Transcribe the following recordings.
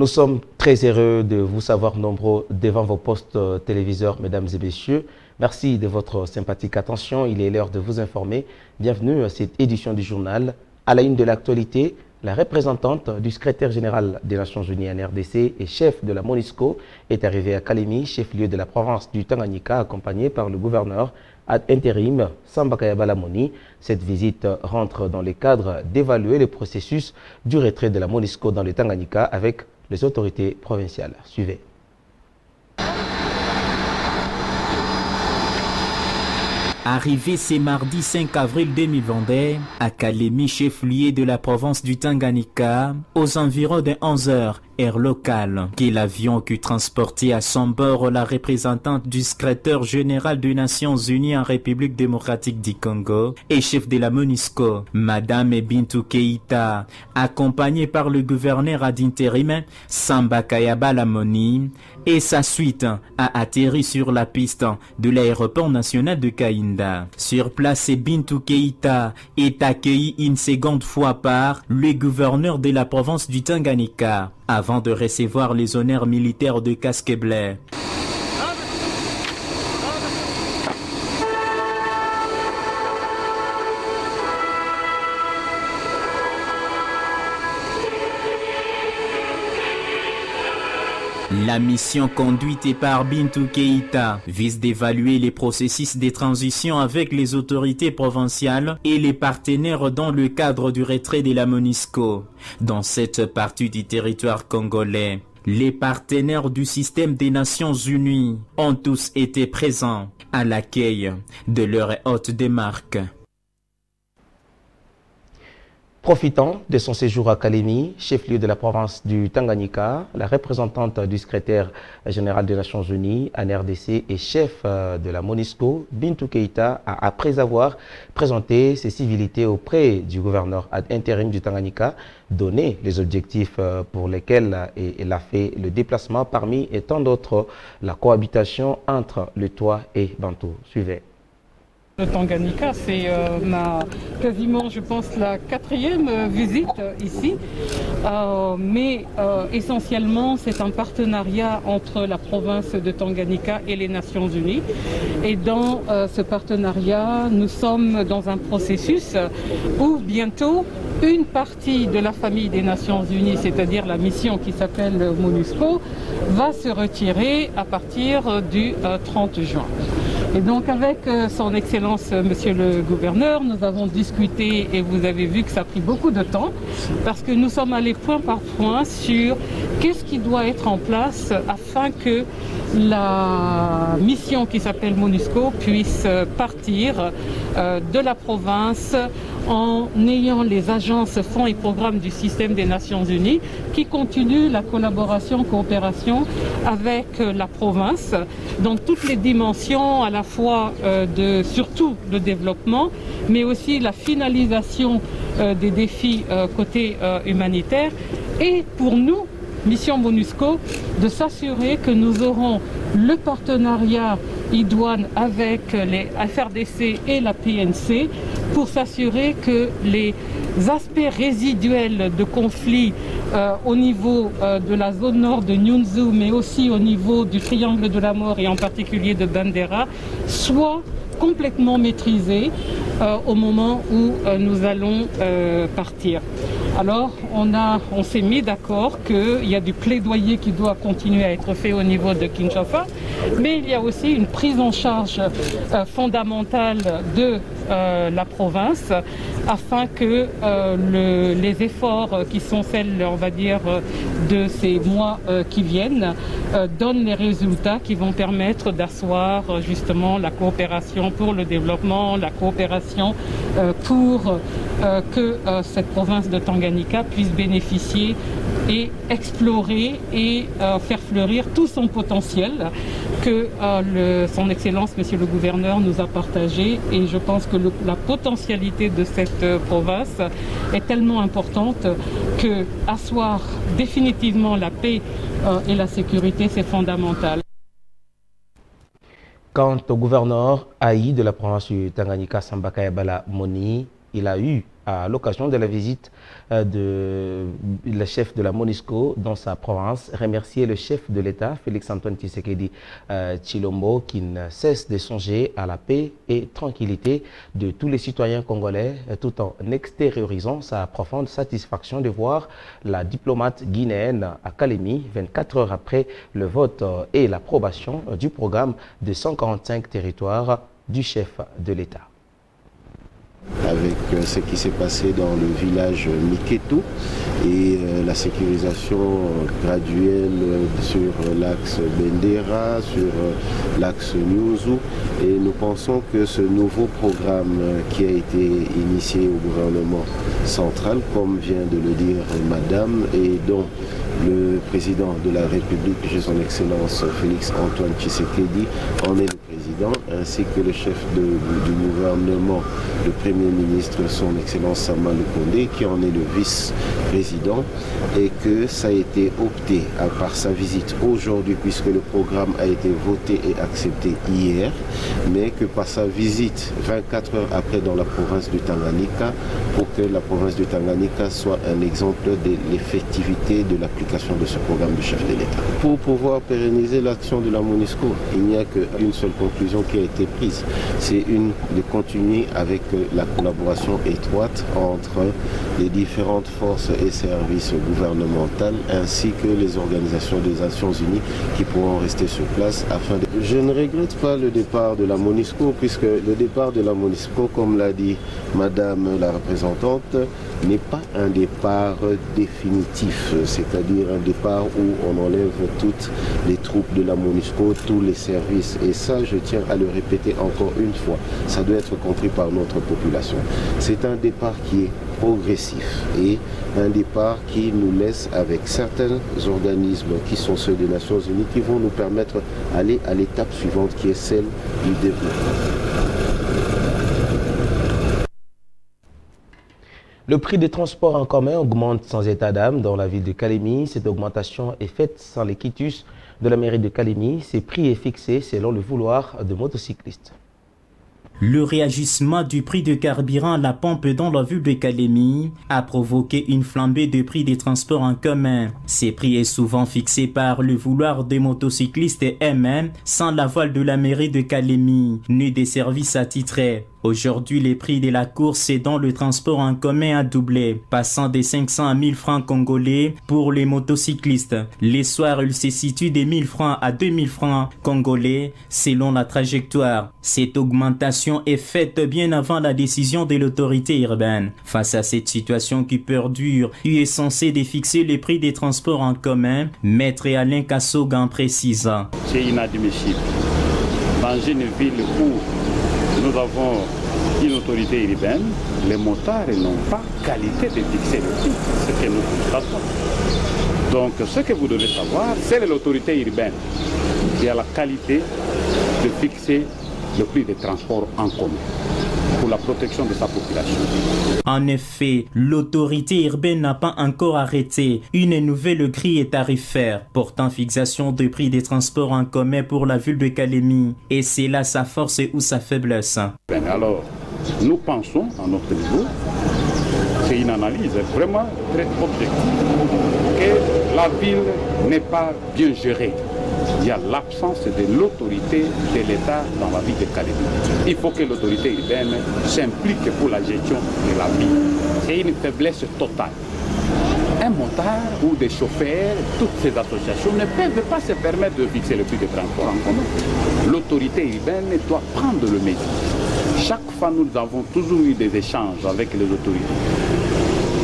Nous sommes très heureux de vous savoir nombreux devant vos postes téléviseurs, mesdames et messieurs. Merci de votre sympathique attention. Il est l'heure de vous informer. Bienvenue à cette édition du journal. À la une de l'actualité, la représentante du secrétaire général des Nations Unies en RDC et chef de la MONUSCO est arrivée à Kalemi, chef-lieu de la province du Tanganyika, accompagnée par le gouverneur ad intérim Samba Kayabala Moni. Cette visite rentre dans le cadre d'évaluer le processus du retrait de la MONUSCO dans le Tanganyika avec les autorités provinciales. Suivez. Arrivé ce mardi 5 avril 2022 à Kalemi, chef-lieu de la province du Tanganyika, aux environs de 11 h, heure locale, que l'avion qui transportait à son bord la représentante du secrétaire général des Nations Unies en République démocratique du Congo et chef de la MONUSCO, Madame Bintou Keïta, accompagnée par le gouverneur ad intérim Samba Kayabala Moni, et sa suite a atterri sur la piste de l'aéroport national de Kainda. Sur place, Bintou Keïta est accueilli une seconde fois par le gouverneur de la province du Tanganyika avant de recevoir les honneurs militaires de casque bleu. La mission conduite par Bintou Keïta vise d'évaluer les processus de transition avec les autorités provinciales et les partenaires dans le cadre du retrait de la MONUSCO dans cette partie du territoire congolais. Les partenaires du système des Nations Unies ont tous été présents à l'accueil de leur hôte des marques. Profitant de son séjour à Kalemi, chef-lieu de la province du Tanganyika, la représentante du secrétaire général des Nations Unies en RDC et chef de la MONUSCO, Bintou Keïta, après avoir présenté ses civilités auprès du gouverneur ad intérim du Tanganyika, donné les objectifs pour lesquels elle a fait le déplacement, parmi et tant d'autres, la cohabitation entre le Toit et Bantou. Suivez. Le Tanganyika, c'est quasiment, je pense, la 4e visite ici. Mais essentiellement, c'est un partenariat entre la province de Tanganyika et les Nations Unies. Et dans ce partenariat, nous sommes dans un processus où bientôt, une partie de la famille des Nations Unies, c'est-à-dire la mission qui s'appelle MONUSCO, va se retirer à partir du 30 juin. Et donc avec son Excellence Monsieur le Gouverneur, nous avons discuté et vous avez vu que ça a pris beaucoup de temps parce que nous sommes allés point par point sur qu'est-ce qui doit être en place afin que la mission qui s'appelle MONUSCO puisse partir de la province en ayant les agences, fonds et programmes du système des Nations Unies qui continuent la collaboration, coopération avec la province dans toutes les dimensions, à la fois surtout le développement, mais aussi la finalisation des défis côté humanitaire. Et pour nous, mission MONUSCO, de s'assurer que nous aurons le partenariat idoine avec les FRDC et la PNC pour s'assurer que les aspects résiduels de conflit au niveau de la zone nord de Nyunzu, mais aussi au niveau du triangle de la mort et en particulier de Bandera, soient complètement maîtrisés au moment où nous allons partir. Alors, on s'est mis d'accord qu'il y a du plaidoyer qui doit continuer à être fait au niveau de Kinshasa, mais il y a aussi une prise en charge fondamentale de la province afin que les efforts qui sont celles, on va dire, de ces mois qui viennent donnent les résultats qui vont permettre d'asseoir justement la coopération pour le développement, la coopération pour que cette province de Tanganyika puisse bénéficier et explorer et faire fleurir tout son potentiel que son Excellence, Monsieur le Gouverneur, nous a partagé. Et je pense que la potentialité de cette province est tellement importante que asseoir définitivement la paix et la sécurité, c'est fondamental. Quant au gouverneur Haï de la province du Tanganyika, Samba Kayabala Moni, il a eu à l'occasion de la visite de le chef de la MONUSCO dans sa province, remercié le chef de l'État, Félix-Antoine Tshisekedi Tshilombo, qui ne cesse de songer à la paix et tranquillité de tous les citoyens congolais, tout en extériorisant sa profonde satisfaction de voir la diplomate guinéenne à Kalemi, 24 heures après le vote et l'approbation du programme de 145 territoires du chef de l'État. Avec ce qui s'est passé dans le village Miketo et la sécurisation graduelle sur l'axe Bendera, sur l'axe Nyuzu. Et nous pensons que ce nouveau programme qui a été initié au gouvernement central, comme vient de le dire Madame, et dont le président de la République, son Excellence Félix-Antoine Tshisekedi, en est le président, ainsi que le chef du gouvernement, le Premier ministre, son Excellence Sama Lukonde, qui en est le vice-président, et que ça a été opté par sa visite aujourd'hui, puisque le programme a été voté et accepté hier, mais que par sa visite 24 heures après dans la province du Tanganyika, pour que la province du Tanganyika soit un exemple de l'effectivité de l'application de ce programme du chef de l'État. Pour pouvoir pérenniser l'action de la MONUSCO, il n'y a qu'une seule conclusion qui a été prise, c'est de continuer avec la collaboration étroite entre les différentes forces et services gouvernementaux ainsi que les organisations des Nations Unies qui pourront rester sur place afin de... Je ne regrette pas le départ de la MONUSCO, puisque le départ de la MONUSCO, comme l'a dit Madame la représentante, n'est pas un départ définitif, c'est-à-dire un départ où on enlève toutes les troupes de la MONUSCO, tous les services. Et ça, je tiens à le répéter encore une fois, ça doit être compris par notre population. C'est un départ qui est progressif et un départ qui nous laisse avec certains organismes qui sont ceux des Nations Unies qui vont nous permettre d'aller à l'étape suivante qui est celle du développement. Le prix des transports en commun augmente sans état d'âme dans la ville de Kalemi. Cette augmentation est faite sans les quitus de la mairie de Kalemi. Ce prix est fixé selon le vouloir de motocyclistes. Le réagissement du prix de carburant à la pompe dans la ville de Kalemi a provoqué une flambée de prix des transports en commun. Ces prix est souvent fixé par le vouloir des motocyclistes eux-mêmes sans l'aval de la mairie de Kalemi, ni des services attitrés. Aujourd'hui, les prix de la course et dans le transport en commun a doublé, passant de 500 à 1000 francs congolais pour les motocyclistes. Les soirs, il se situe de 1000 francs à 2000 francs congolais selon la trajectoire. Cette augmentation est faite bien avant la décision de l'autorité urbaine. Face à cette situation qui perdure, il est censé de fixer les prix des transports en commun. Maître Alain Kassogan précise. C'est inadmissible. Dans une ville où nous avons une autorité urbaine, les motards n'ont pas qualité de fixer le prix, ce que nous constatons. Donc ce que vous devez savoir, c'est l'autorité urbaine qui a la qualité de fixer le prix des transports en commun pour la protection de sa population. En effet, l'autorité urbaine n'a pas encore arrêté une nouvelle grille tarifaire portant fixation de prix des transports en commun pour la ville de Kalemi. Et c'est là sa force ou sa faiblesse. Alors, nous pensons à notre niveau, c'est une analyse vraiment très objective, que la ville n'est pas bien gérée. Il y a l'absence de l'autorité de l'État dans la ville de Kalemi. Il faut que l'autorité urbaine s'implique pour la gestion de la ville. C'est une faiblesse totale. Un motard ou des chauffeurs, toutes ces associations ne peuvent pas se permettre de fixer le prix de transport en commun. L'autorité urbaine doit prendre le métier. Chaque fois, nous avons toujours eu des échanges avec les autorités.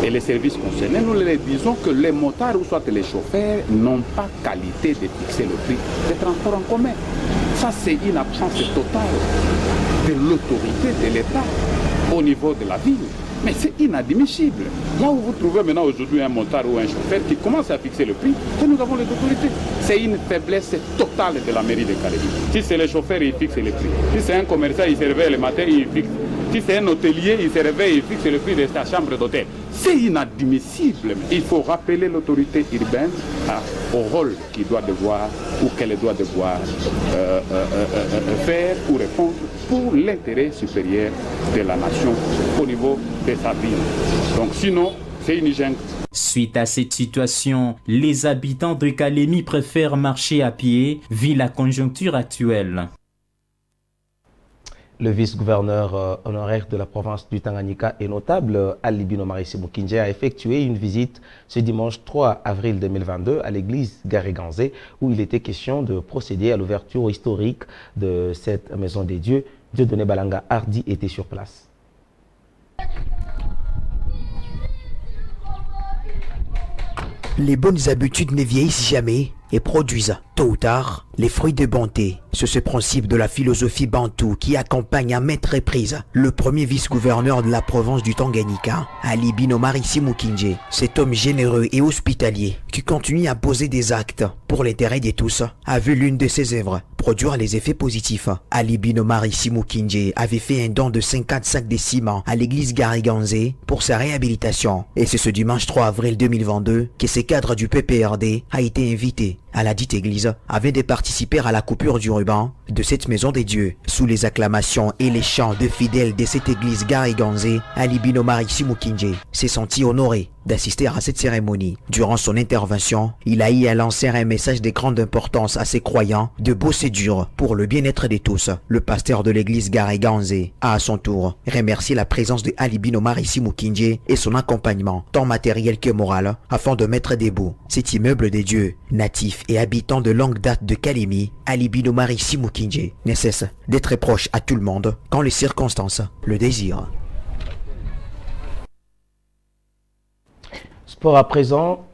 Et les services concernés, nous leur disons que les motards ou soit les chauffeurs n'ont pas qualité de fixer le prix des transports en commun. Ça, c'est une absence totale de l'autorité de l'État au niveau de la ville. Mais c'est inadmissible. Là où vous trouvez maintenant aujourd'hui un motard ou un chauffeur qui commence à fixer le prix, que nous avons les autorités. C'est une faiblesse totale de la mairie de Kalemi. Si c'est le chauffeur, il fixe les prix. Si c'est un commerçant, il se réveille le matin, il fixe Si c'est un hôtelier, il se réveille et fixe le prix de sa chambre d'hôtel. C'est inadmissible. Il faut rappeler l'autorité urbaine au rôle qu'il doit devoir ou qu'elle doit devoir faire ou répondre pour l'intérêt supérieur de la nation au niveau de sa ville. Donc sinon, c'est une hygiène. Suite à cette situation, les habitants de Kalemi préfèrent marcher à pied vu la conjoncture actuelle. Le vice-gouverneur honoraire de la province du Tanganyika et notable, Ali Binomari Moukinje, a effectué une visite ce dimanche 3 avril 2022 à l'église Garéganzé, où il était question de procéder à l'ouverture historique de cette maison des dieux. Dieudonné Balanga Hardy était sur place. Les bonnes habitudes ne vieillissent jamais et produisent, tôt ou tard, les fruits de bonté. C'est ce principe de la philosophie bantou qui accompagne à maintes reprises le premier vice-gouverneur de la province du Tanganyika, Ali Binomari Moukinje. Cet homme généreux et hospitalier qui continue à poser des actes pour l'intérêt de tous a vu l'une de ses œuvres produire les effets positifs. Ali Binomari Moukinje avait fait un don de 50 sacs de ciment à l'église Garéganzé pour sa réhabilitation. Et c'est ce dimanche 3 avril 2022 que ce cadre du PPRD a été invité à la dite église afin de participer à la coupure du ruban de cette maison des dieux. Sous les acclamations et les chants de fidèles de cette église Garéganzé, Ali Binomari Moukinje s'est senti honoré d'assister à cette cérémonie. Durant son intervention, il a eu à lancer un message de grande importance à ses croyants de bosser dur pour le bien-être de tous. Le pasteur de l'église Garéganzé a à son tour remercié la présence de Ali Binomari Moukinje et son accompagnement, tant matériel que moral, afin de mettre debout cet immeuble des dieux. Natif et habitant de longue date de Kalemi, Ali Binomari Moukinje ne cesse d'être proche à tout le monde quand les circonstances le désirent. Sport à présent,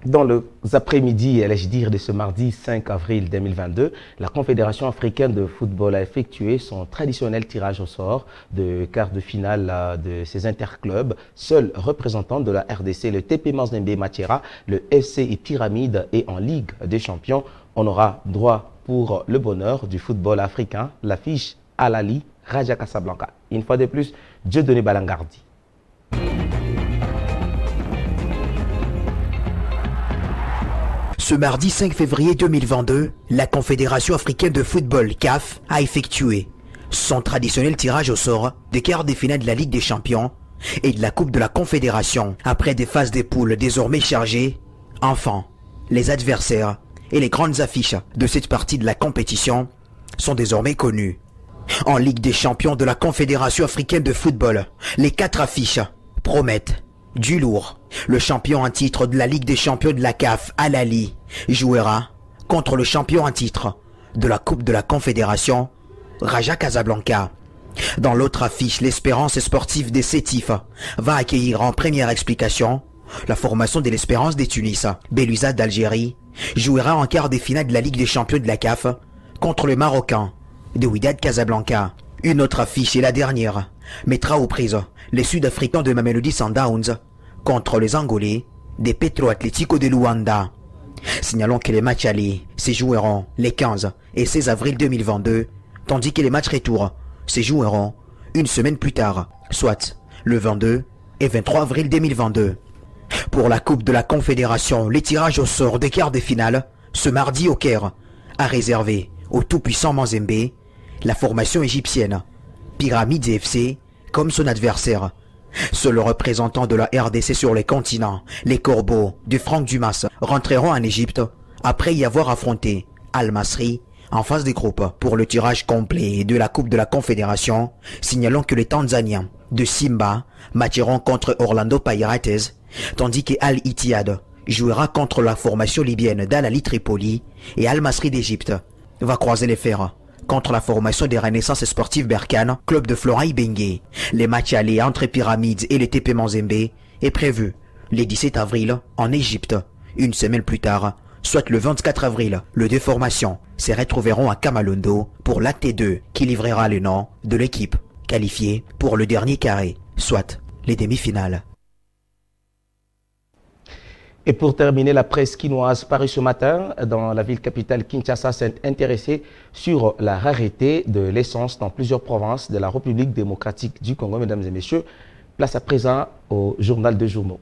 dans les après-midi, allais-je dire, de ce mardi 5 avril 2022, la Confédération africaine de football a effectué son traditionnel tirage au sort de quart de finale de ses interclubs. Seul représentant de la RDC, le TP Mazembe Mathiera, le FC et Pyramide et en Ligue des Champions, on aura droit pour le bonheur du football africain, l'affiche Al-Ali Raja Casablanca. Une fois de plus, Dieudonné Balanga Hardy. Ce mardi 5 février 2022, la Confédération africaine de football CAF a effectué son traditionnel tirage au sort des quarts de finale de la Ligue des Champions et de la Coupe de la Confédération. Après des phases de poules désormais chargées, enfin, les adversaires et les grandes affiches de cette partie de la compétition sont désormais connues. En Ligue des Champions de la Confédération africaine de football, les 4 affiches promettent du lourd. Le champion en titre de la Ligue des Champions de la CAF, Al-Ali, jouera contre le champion en titre de la Coupe de la Confédération, Raja Casablanca. Dans l'autre affiche, l'Espérance sportive des Sétifs va accueillir en première explication la formation de l'Espérance des Tunis. Belouizzad d'Algérie jouera en quart des finales de la Ligue des Champions de la CAF contre le Marocain de Wydad Casablanca. Une autre affiche et la dernière mettra aux prises les Sud-Africains de Mamelodi Sundowns contre les Angolais des Petro Atlético de Luanda. Signalons que les matchs allés se joueront les 15 et 16 avril 2022, tandis que les matchs retour se joueront une semaine plus tard, soit le 22 et 23 avril 2022. Pour la Coupe de la Confédération, les tirages au sort des quarts de finale, ce mardi au Caire, a réservé au tout-puissant Mazembe la formation égyptienne, Pyramide FC, comme son adversaire. Seuls les représentants de la RDC sur les continents, les Corbeaux de Franck Dumas, rentreront en Égypte après y avoir affronté Al-Masri en phase des groupes. Pour le tirage complet de la Coupe de la Confédération, signalons que les Tanzaniens de Simba matcheront contre Orlando Pirates, tandis que Al-Ittihad jouera contre la formation libyenne d'Al-Ali Tripoli et Al-Masri d'Égypte va croiser les fers contre la formation des Renaissances sportives Berkane, club de Flora Ibenge. Les matchs allés entre Pyramides et le TP Mazembe est prévu le 17 avril en Égypte. Une semaine plus tard, soit le 24 avril, les deux formations se retrouveront à Kamalondo pour l'acte 2 qui livrera le nom de l'équipe qualifiée pour le dernier carré, soit les demi-finales. Et pour terminer, la presse quinoise parue ce matin dans la ville capitale Kinshasa s'est intéressée sur la rareté de l'essence dans plusieurs provinces de la République démocratique du Congo. Mesdames et messieurs, place à présent au journal de journaux.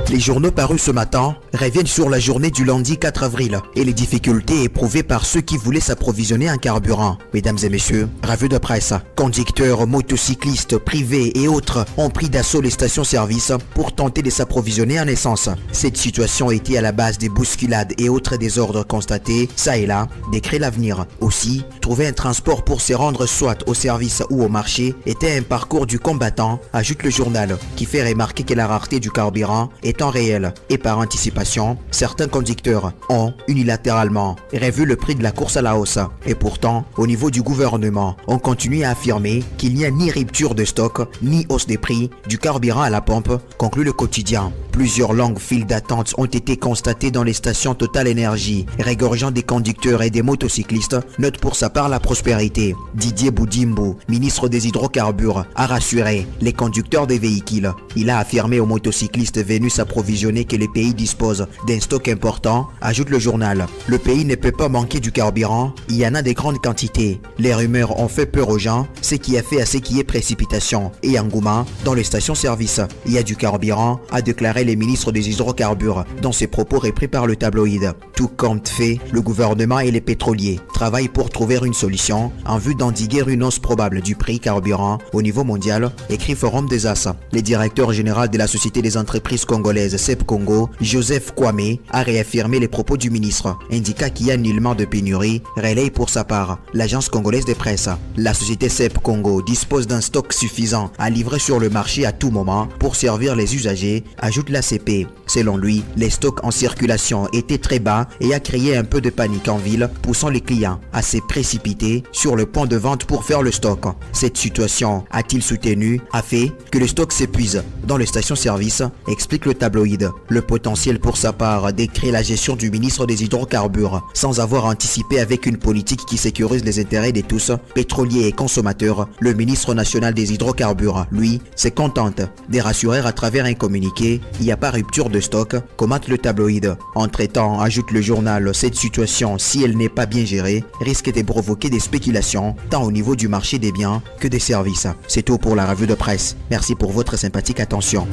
Les journaux parus ce matin reviennent sur la journée du lundi 4 avril et les difficultés éprouvées par ceux qui voulaient s'approvisionner en carburant. Mesdames et messieurs, revue de presse, conducteurs, motocyclistes, privés et autres ont pris d'assaut les stations-service pour tenter de s'approvisionner en essence. Cette situation était à la base des bousculades et autres désordres constatés, ça et là, décrit l'avenir. Aussi, trouver un transport pour se rendre soit au service ou au marché était un parcours du combattant, ajoute le journal, qui fait remarquer que la rareté du carburant est en réel et par anticipation, certains conducteurs ont unilatéralement revu le prix de la course à la hausse. Et pourtant, au niveau du gouvernement, on continue à affirmer qu'il n'y a ni rupture de stock, ni hausse des prix du carburant à la pompe, conclut le quotidien. Plusieurs longues files d'attente ont été constatées dans les stations Total Énergie, régorgeant des conducteurs et des motocyclistes, note pour sa part la prospérité. Didier Boudimbo, ministre des hydrocarbures, a rassuré les conducteurs des véhicules. Il a affirmé aux motocyclistes venus s'approvisionner que le pays dispose d'un stock important, ajoute le journal. Le pays ne peut pas manquer du carburant, il y en a des grandes quantités. Les rumeurs ont fait peur aux gens, ce qui a fait à ce qui est précipitation et engouement dans les stations-service. Il y a du carburant, a déclaré le ministre des hydrocarbures, dans ses propos repris par le tabloïd. Tout compte fait, le gouvernement et les pétroliers travaillent pour trouver une solution en vue d'endiguer une hausse probable du prix carburant au niveau mondial, écrit Forum des As. Le directeur général de la Société des entreprises congolaises CEP Congo, Joseph Kwame, a réaffirmé les propos du ministre, indiquant qu'il y a nullement de pénurie, relaye pour sa part l'agence congolaise de presse. La société CEP Congo dispose d'un stock suffisant à livrer sur le marché à tout moment pour servir les usagers, ajoute l'ACP. Selon lui, les stocks en circulation étaient très bas et a créé un peu de panique en ville, poussant les clients à se précipiter sur le point de vente pour faire le stock. Cette situation, a-t-il soutenu, a fait que le stock s'épuise dans les stations-service, explique le tabloïd. Le potentiel pour sa part décrit la gestion du ministre des hydrocarbures sans avoir anticipé avec une politique qui sécurise les intérêts de tous, pétroliers et consommateurs. Le ministre national des hydrocarbures, lui, se contente de rassurer à travers un communiqué, il n'y a pas rupture de stock, commente le tabloïd. Entre-temps, ajoute le journal, cette situation, si elle n'est pas bien gérée, risque de provoquer des spéculations, tant au niveau du marché des biens que des services. C'est tout pour la revue de presse. Merci pour votre sympathique attention.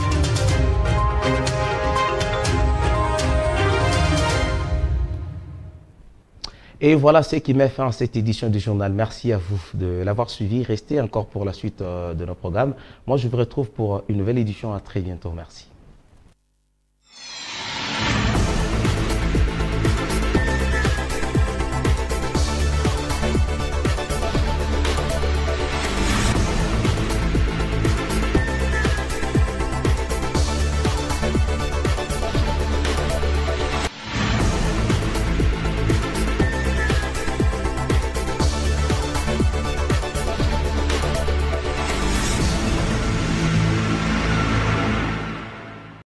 Et voilà ce qui met fin à cette édition du journal. Merci à vous de l'avoir suivi. Restez encore pour la suite de nos programmes. Moi, je vous retrouve pour une nouvelle édition. À très bientôt. Merci.